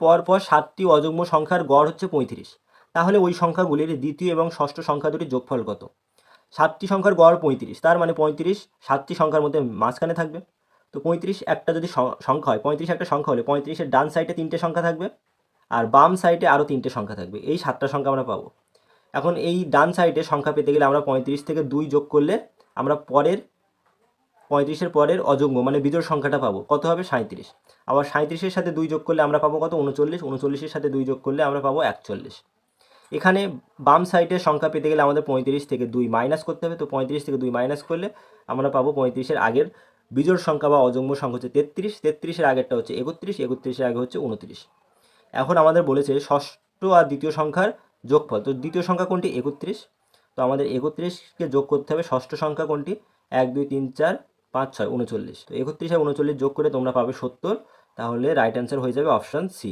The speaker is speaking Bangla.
পর পর 7টি অযুগ্ম সংখ্যার গড় হচ্ছে 35, তাহলে ওই সংখ্যাগুলির দ্বিতীয় এবং ষষ্ঠ সংখ্যা দুটির যোগফল কত? 7টি সংখ্যার গড় 35, তার মানে 35 7টি সংখ্যার মধ্যে মাঝখানে থাকবে। তো 35 একটা যদি সংখ্যা হয়, 35 একটা সংখ্যা হলে 35-এর ডান সাইডে 3টে সংখ্যা থাকবে আর বাম সাইডে আরও 3টে সংখ্যা থাকবে, এই 7টা সংখ্যা আমরা পাবো। এখন এই ডান সাইডে সংখ্যা পেতে গেলে আমরা 35 থেকে 2 যোগ করলে আমরা 35-এর পরের অযুগ্ম মানে বিজোড় সংখ্যাটা পাবো, কত হবে? 37। আবার 37-এর সাথে 2 যোগ করলে আমরা পাবো কত? 39। 39-এর সাথে 2 যোগ করলে আমরা পাবো 41। এখানে বাম সাইডের সংখ্যা পেতে গেলে আমাদের 35 থেকে 2 মাইনাস করতে হবে। তো 35 থেকে 2 মাইনাস করলে আমরা পাবো 35-এর আগের বিজোড় সংখ্যা বা অযুগ্ম সংখ্যা হচ্ছে 33, 33-এর আগেরটা হচ্ছে 31, 31-এর আগে হচ্ছে 29। এখন আমাদের বলেছে ষষ্ঠ আর দ্বিতীয় সংখ্যার যোগফল। তো দ্বিতীয় সংখ্যা কোনটি? 31। তো আমাদের 31কে যোগ করতে হবে ষষ্ঠ সংখ্যা কোনটি? 1 2 3 4 5 6 39। তো 31 আর 39 যোগ করে তোমরা পাবে 70। তাহলে রাইট অ্যান্সার হয়ে যাবে অপশান সি।